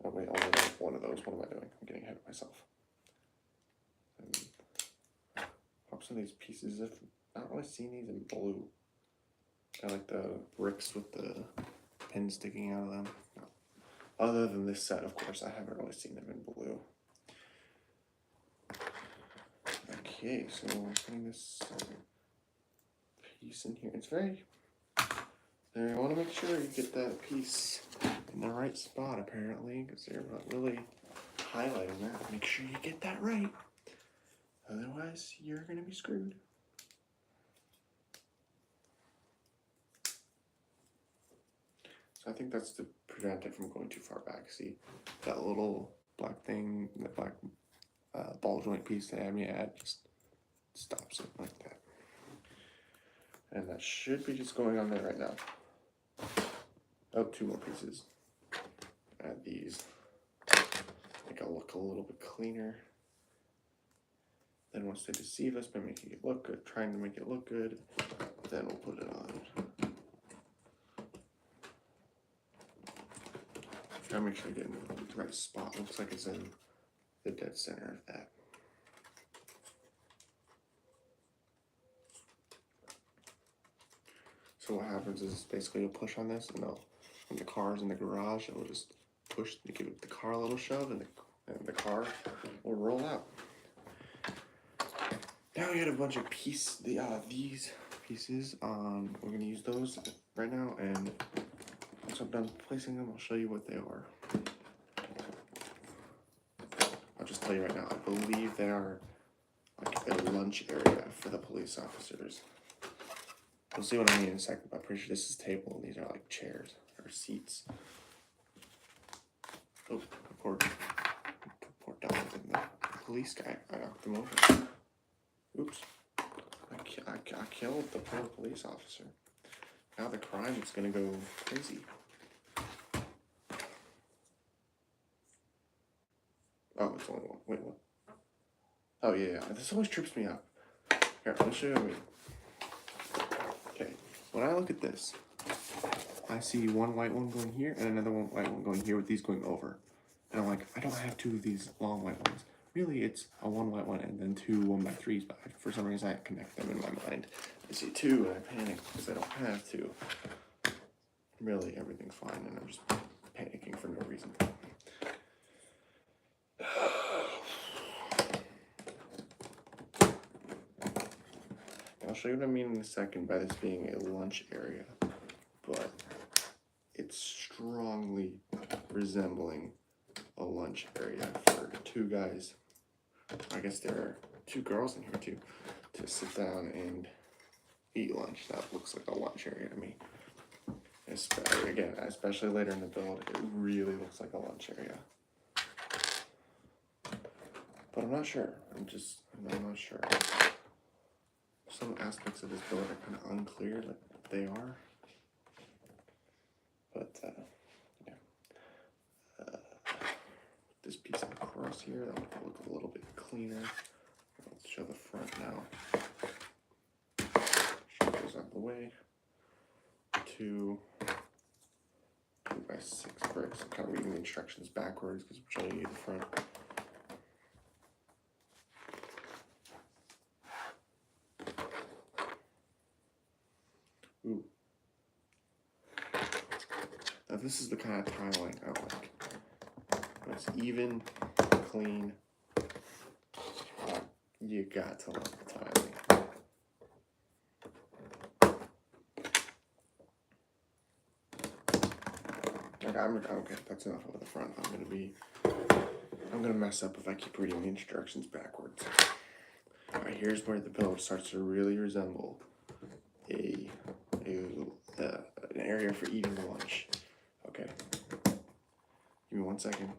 Oh wait, only like one of those. What am I doing? I'm getting ahead of myself. And pop some of these pieces. I've not really seen these in blue. I like the bricks with the pins sticking out of them. No. Other than this set, of course, I haven't really seen them in blue. Okay, so I'm putting this piece in here. It's very. You want to make sure you get that piece in the right spot, apparently, because they're not really highlighting that. Make sure you get that right. Otherwise, you're going to be screwed. So I think that's to prevent it from going too far back. See that little black thing, that black ball joint piece they had me add, just stops it like that. And that should be just going on there right now. Oh, two more pieces. Add these. Make it look a little bit cleaner. Then once they deceive us by making it look good, trying to make it look good, then we'll put it on. Try to make sure I get in the right spot. Looks like it's in the dead center of that. So what happens is basically you'll push on this, and when the car's in the garage, it'll just push to give the car a little shove, and the car will roll out. Now we got a bunch of these pieces. We're gonna use those right now, and once I'm done placing them, I'll show you what they are. I'll just tell you right now, I believe they are like a lunch area for the police officers. You'll see what I mean in a second, but I'm pretty sure this is a table and these are like chairs or seats. Oh, poor dog and the police guy. I knocked him over. Oops. I killed the poor police officer. Now the crime is gonna go crazy. Oh, it's only one. Wait, what? Oh, yeah. This always trips me up. Here, let me show you. Okay, when I look at this, I see one white one going here and another white one going here with these going over. And I'm like, I don't have two of these long white ones. Really, it's a one white one and then two 1x3s, but for some reason I connect them in my mind. I see two and I panic because I don't have two. Really, everything's fine and I'm just panicking for no reason. I'll show you what I mean in a second by this being a lunch area, but it's strongly resembling a lunch area for two guys. I guess there are two girls in here too, to sit down and eat lunch. That looks like a lunch area to me. Especially later in the build, it really looks like a lunch area. But I'm not sure. I'm not sure. Some aspects of this build are kind of unclear, like they are. But yeah. this piece across here. That would look a little bit cleaner. Let's show the front now. Shove those out of the way. 2 2x6 bricks. I'm kind of reading the instructions backwards because I'm showing you the front. Ooh. Now this is the kind of tiling I like. It's even, clean. You got to love the tiling. Okay, that's enough of the front. I'm gonna mess up if I keep reading the instructions backwards. Alright, here's where the build starts to really resemble an area for eating lunch. Okay. Give me 1 second.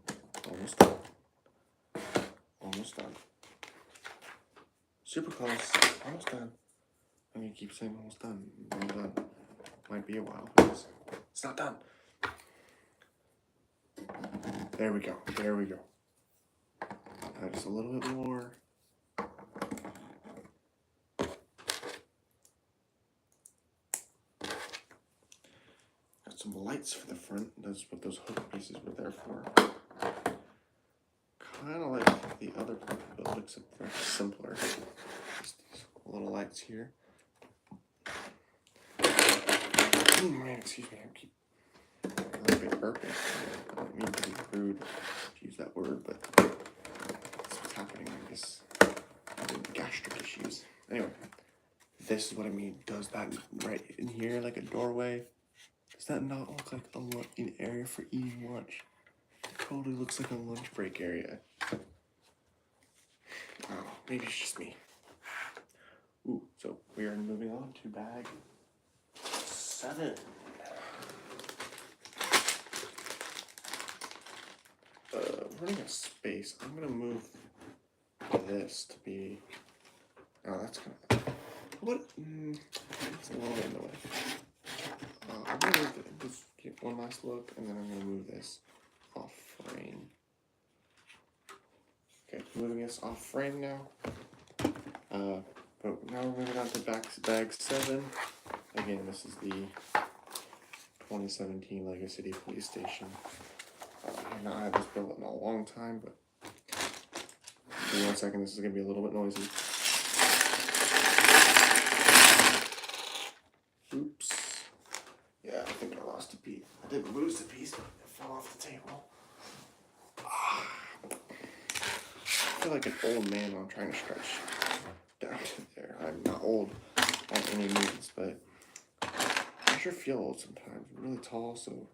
Almost done. Almost done. Super close. Almost done. I'm gonna keep saying almost done. Almost done. Might be a while, but it's not done. There we go. There we go. Just a little bit more. Got some lights for the front. That's what those hook pieces were there for. Kind of like the other part of the build, except they're simpler. Just these little lights here. Oh man, excuse me. I keep a little bit burping. I don't mean to be rude to use that word, but that's what's happening. I guess having gastric issues. Anyway, this is what I mean. Does that right in here like a doorway? Does that not look like an area for eating lunch? It totally looks like a lunch break area. Oh, maybe it's just me. Ooh, so we are moving on to bag 7. Running out of space, I'm gonna move this to be. Oh, that's kind of. What? It's a little bit in the way. I'm gonna move it, just get one last look, and then I'm gonna move this off frame. Okay, moving this off frame now. But now we're moving on to bag 7. Again, this is the 2017 Lego City Police Station. I have not had this built in a long time, but give me 1 second, this is going to be a little bit noisy. Oops. Yeah, I think I lost a piece. I didn't lose the piece, but it fell off the table. I feel like an old man when I'm trying to stretch down to there. I'm not old by any means, but I sure feel old sometimes. I'm really tall, so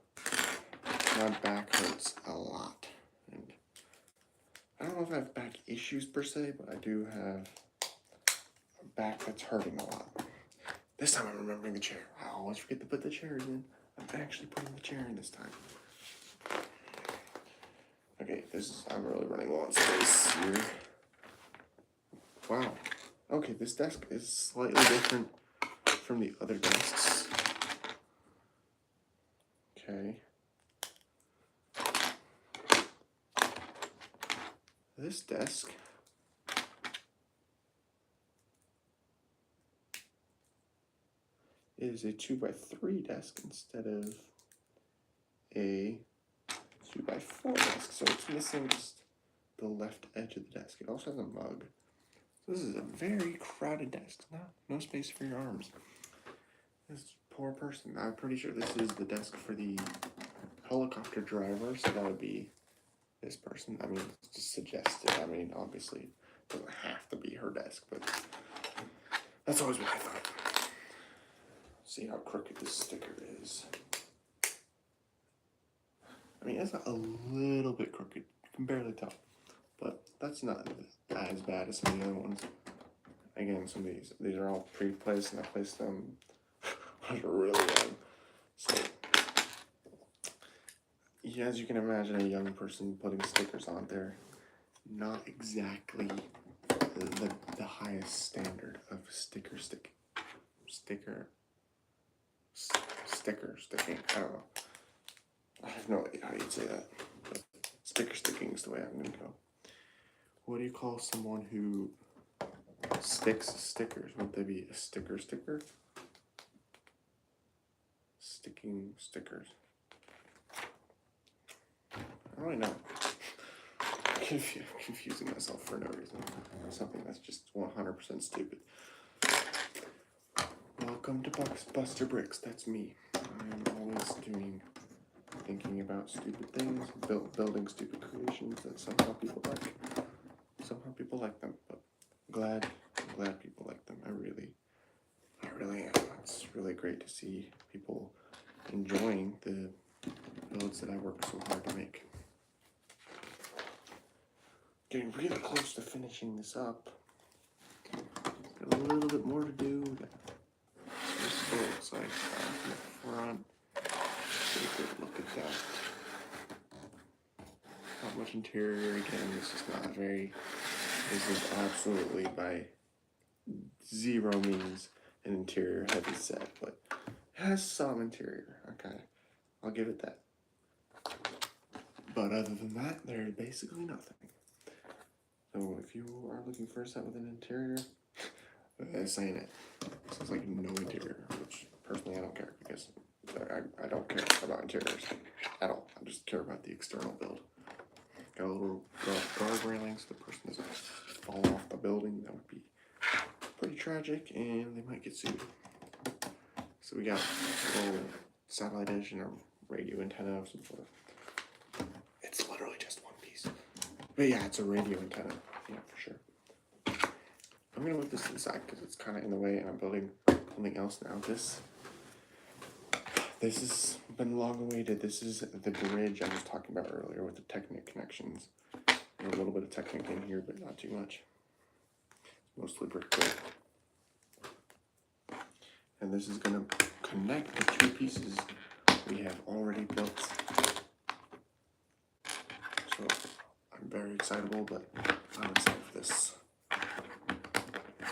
my back hurts a lot. And I don't know if I have back issues per se, but I do have a back that's hurting a lot. This time I'm remembering the chair. I always forget to put the chairs in. I'm actually putting the chair in this time. Okay, I'm really running low on space here. Wow. Okay, this desk is slightly different from the other desks. Okay. This desk is a 2x3 desk instead of a 2x4 desk, so it's missing just the left edge of the desk. It also has a mug. So this is a very crowded desk. No space for your arms. This poor person. I'm pretty sure this is the desk for the helicopter driver, so that would be this person. I mean, it's just suggested. I mean, obviously, it doesn't have to be her desk, but that's always what I thought. See how crooked this sticker is. I mean, it's a little bit crooked. You can barely tell. But that's not as bad as some of the other ones. Again, some of these are all pre-placed, and I placed them when I was really young. So, yeah, as you can imagine, a young person putting stickers on there, not exactly the highest standard of sticker sticking. I don't know. I have no idea how you'd say that. But Sticker sticking is the way I'm gonna go. What do you call someone who sticks stickers? Would they be a sticker? Sticking stickers. I don't really know. Confusing myself for no reason. Something that's just 100% stupid. Welcome to Buster Bricks. That's me. I'm always thinking about stupid things, building stupid creations that somehow people like. Somehow people like them, but I'm glad people like them. I really am. It's really great to see people enjoying the builds that I work so hard to make. Getting really close to finishing this up. Got a little bit more to do. This is what it looks like from the front. Take a good look at that. Not much interior again. This is absolutely by zero means an interior heavy set, but it has some interior. Okay, I'll give it that. But other than that, there's basically nothing. So if you are looking for a set with an interior, this ain't it. This is like no interior, which personally I don't care because I don't care about interiors at all. I just care about the external build. Got a little guard railing so the person doesn't fall off the building. That would be pretty tragic and they might get sued. So we got a little satellite dish and a radio antenna of some sort. It's literally just one piece. But yeah, it's a radio antenna. Yeah, for sure. I'm gonna move this to the side because it's kind of in the way and I'm building something else now. This has been long awaited. This is the bridge I was talking about earlier with the Technic connections. And a little bit of Technic in here, but not too much. Mostly brick built. And this is gonna connect the two pieces we have already built. So I'm very excitable, but I'm excited for this.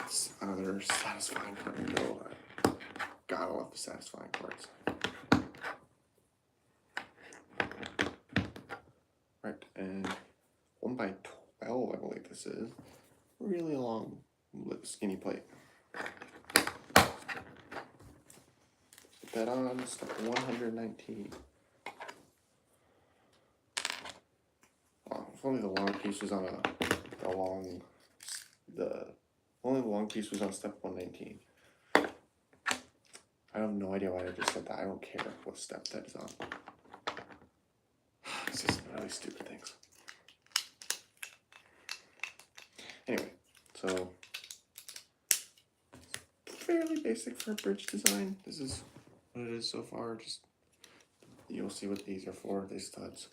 It's another satisfying part to build. Gotta love the satisfying parts. Right, and 1x12, I believe this is. Really long, skinny plate. Put that on, step 119. If only the long piece was on only the long piece was on step 119. I have no idea why I just said that. I don't care what step that is on. It's just really stupid things. Anyway, so fairly basic for a bridge design. This is what it is so far. Just you'll see what these are for. These studs.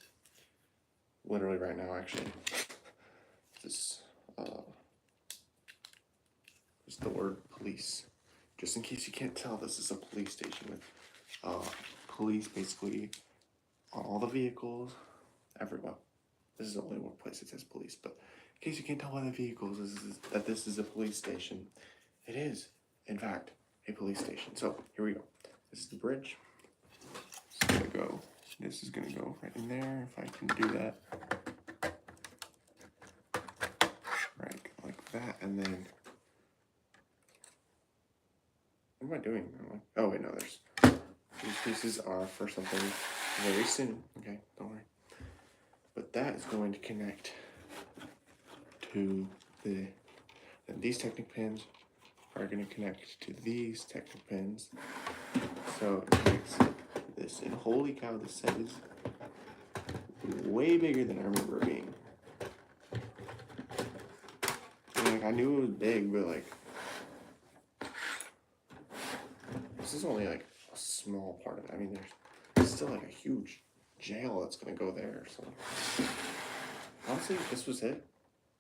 Literally right now, actually. This is the word police. Just in case you can't tell, this is a police station with police basically on all the vehicles. Everywhere. This is the only one place it says police, but in case you can't tell by the vehicles, this is a police station. It is, in fact, a police station. So here we go. This is the bridge. This is gonna go right in there if I can do that. Right, like that, and then what am I doing? Oh wait, no, these pieces are for something very soon. Okay, don't worry. But that is going to connect to and these Technic pins are going to connect to these Technic pins. So it connects this, and holy cow, this set is way bigger than I remember it being. Like, I knew it was big, but like, this is only like a small part of it. I mean, there's still like a huge jail that's gonna go there. So honestly, if this was it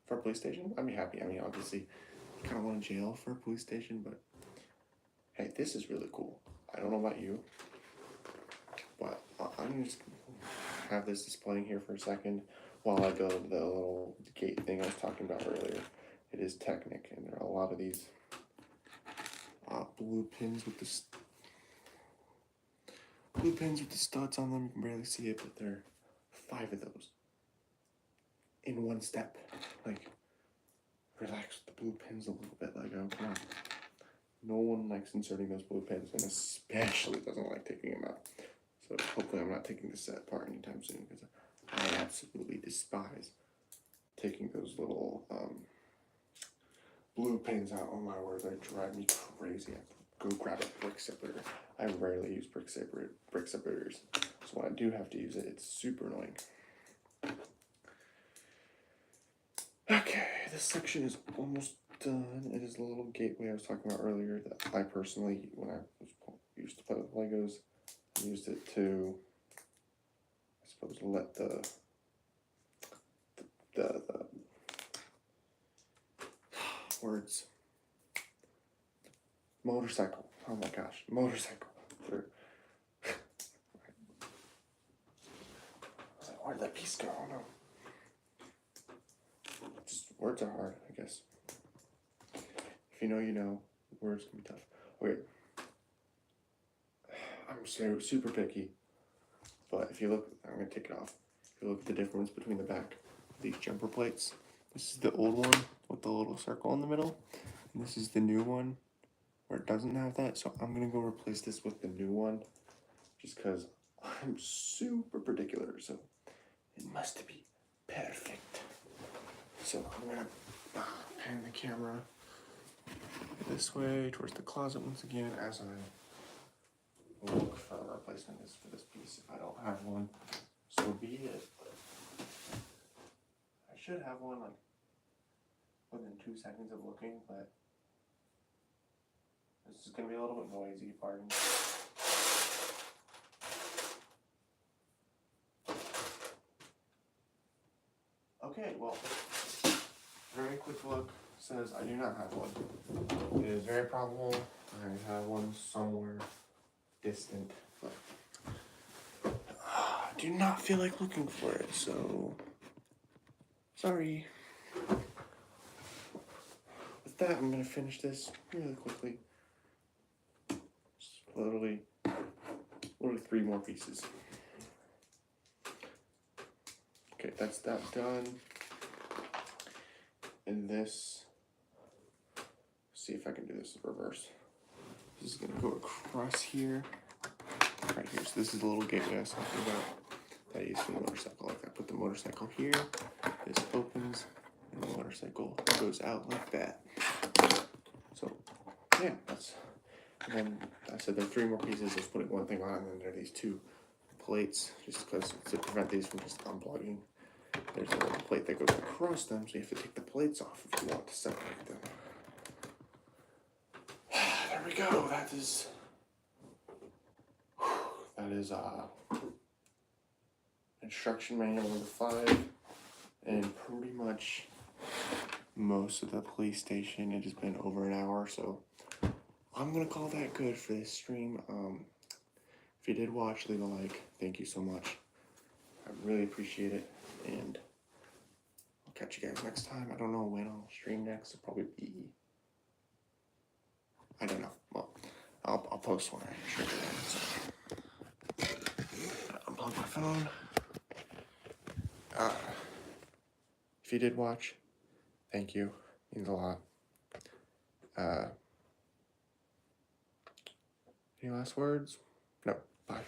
for a police station, I'd be happy. I mean, obviously, I kind of want a jail for a police station, but hey, this is really cool. I don't know about you, but I'm just have this displaying here for a second while I build the little gate thing I was talking about earlier. It is Technic, and there are a lot of these blue pins with the studs on them. You can barely see it, but there are 5 of those. in one step. Like, relax with the blue pins a little bit, Lego. Come on. No one likes inserting those blue pins, and especially doesn't like taking them out. So hopefully I'm not taking the set apart anytime soon, because I absolutely despise taking those little blue pins out. Oh my word, they drive me crazy. I have to go grab a brick separator. I rarely use brick separators, so when I do have to use it, it's super annoying. Okay, this section is almost done. It is the little gateway I was talking about earlier that I personally, when I used to play with Legos, I used it to, I suppose, let the words motorcycle. Oh my gosh, motorcycle through. I was like, where'd that piece go? Oh no. Just words are hard, I guess. If you know, you know. Words can be tough. Okay. I'm so super picky, but if you look, I'm gonna take it off. If you look at the difference between the back of these jumper plates, this is the old one with the little circle in the middle, and this is the new one where it doesn't have that. So I'm gonna go replace this with the new one, just because I'm super particular. So it must be perfect. So I'm gonna pan the camera this way towards the closet once again as I look for a replacement for this piece. If I don't have one, so be it. I should have one like within 2 seconds of looking, but this is gonna be a little bit noisy, pardon. Okay, well, very quick look says I do not have one. It is very probable I have one somewhere distant, but I do not feel like looking for it, so sorry. With that, I'm gonna finish this really quickly. Just literally 3 more pieces. Okay, that's that done. And this, see if I can do this in reverse. This is gonna go across here, right here. So this is the little gateway I was talking about that I use for the motorcycle. Like I put the motorcycle here, this opens, and the motorcycle goes out like that. So yeah, that's, and then I said there are 3 more pieces. I was putting one thing on, and then there are these 2 plates, just because to prevent these from just unplugging. There's a little plate that goes across them, so you have to take the plates off if you want to separate them. There we go. That is instruction manual number 5, and pretty much most of the police station. It has been over an hour, so I'm gonna call that good for this stream. If you did watch, leave a like. Thank you so much. I really appreciate it, and I'll catch you guys next time. I don't know when I'll stream next. It'll probably be, I don't know. Well, I'll post when I stream it. So, unplug my phone. If you did watch, thank you. Means a lot. Any last words? No. Bye.